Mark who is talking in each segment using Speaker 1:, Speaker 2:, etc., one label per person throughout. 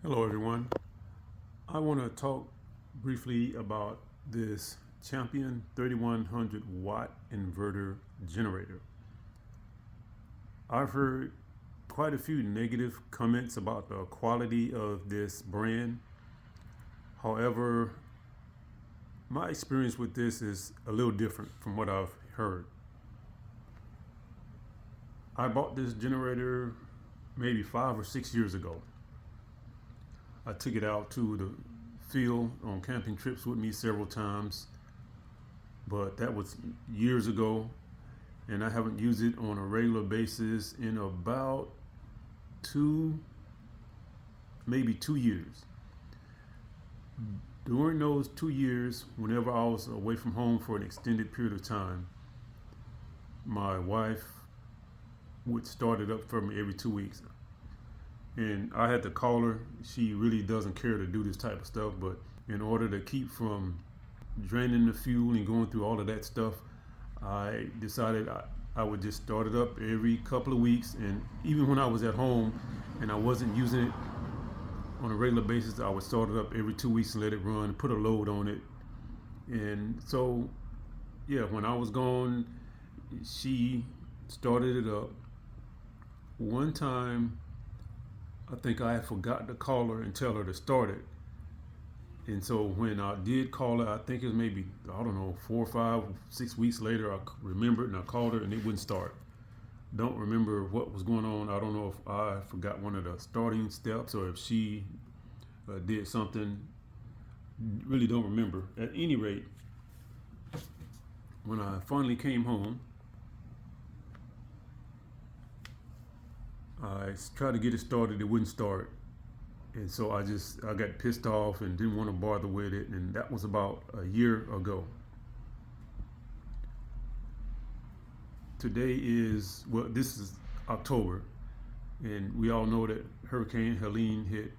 Speaker 1: Hello everyone. I want to talk briefly about this Champion 3100 watt inverter generator. I've heard quite a few negative comments about the quality of this brand. However, my experience with this is a little different from what I've heard. I bought this generator maybe 5 or 6 years ago. I took it out to the field on camping trips with me several times, but that was years ago, and I haven't used it on a regular basis in about maybe 2 years. During those 2 years, whenever I was away from home for an extended period of time, my wife would start it up for me every 2 weeks. And I had to call her. She really doesn't care to do this type of stuff, but in order to keep from draining the fuel and going through all of that stuff, I decided I would just start it up every couple of weeks. And even when I was at home and I wasn't using it on a regular basis, I would start it up every 2 weeks and let it run, put a load on it. And so, yeah, when I was gone, she started it up. One time, I think I had forgotten to call her and tell her to start it. And so when I did call her, I think it was maybe, I don't know, 4 or 5, 6 weeks later, I remembered and I called her and it wouldn't start. Don't remember what was going on. I don't know if I forgot one of the starting steps or if she did something. Really don't remember. At any rate, when I finally came home, I tried to get it started, it wouldn't start. And so I got pissed off and didn't want to bother with it. And that was about a year ago. Today is, well, this is October. And we all know that Hurricane Helene hit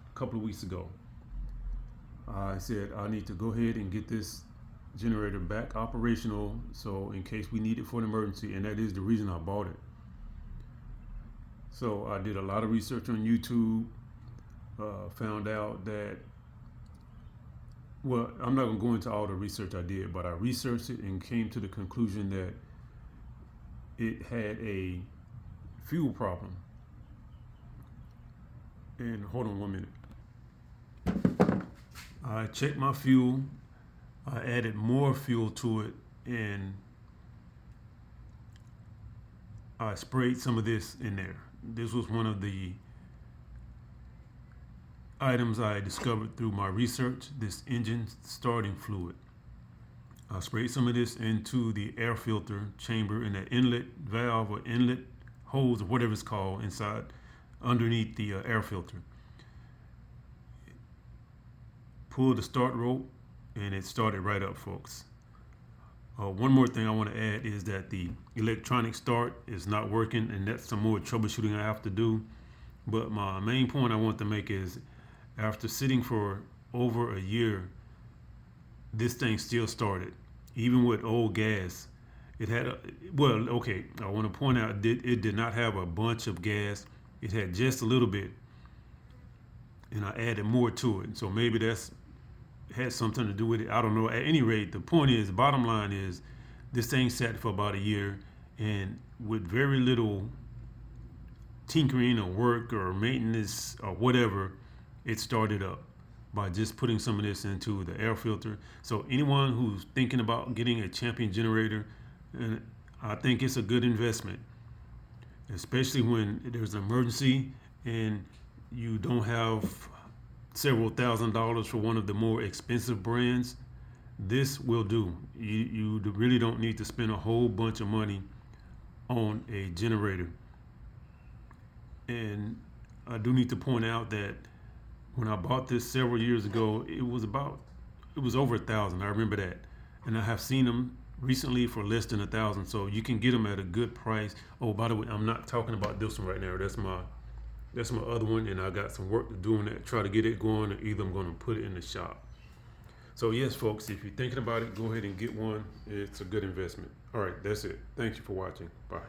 Speaker 1: a couple of weeks ago. I said I need to go ahead and get this generator back operational, so in case we need it for an emergency, and that is the reason I bought it. So I did a lot of research on YouTube, found out that, well, I'm not going to go into all the research I did, but I researched it and came to the conclusion that it had a fuel problem. And hold on 1 minute. I checked my fuel, I added more fuel to it, and I sprayed some of this in there. This was one of the items I discovered through my research, this engine starting fluid. I sprayed some of this into the air filter chamber in that inlet valve or inlet hose or whatever it's called inside underneath the air filter. Pulled the start rope and it started right up, folks. One more thing I want to add is that the electronic start is not working, and that's some more troubleshooting I have to do. But my main point I want to make is, after sitting for over a year, this thing still started. Even with old gas, it had I want to point out it did not have a bunch of gas. It had just a little bit, and I added more to it. So maybe that's had something to do with it. I don't know. At any rate, the point is, bottom line is, this thing sat for about a year, and with very little tinkering or work or maintenance or whatever, it started up by just putting some of this into the air filter. So anyone who's thinking about getting a Champion generator, I think it's a good investment, especially when there's an emergency and you don't have several $1,000s for one of the more expensive brands. This will do. You really don't need to spend a whole bunch of money on a generator. And I do need to point out that when I bought this several years ago, it was over 1,000. I remember that. And I have seen them recently for less than 1,000. So you can get them at a good price. Oh, by the way, I'm not talking about this one right now. That's my other one, and I got some work to do on that, try to get it going, or either I'm going to put it in the shop. So yes, folks, if you're thinking about it, go ahead and get one. It's a good investment. All right, that's it. Thank you for watching. Bye.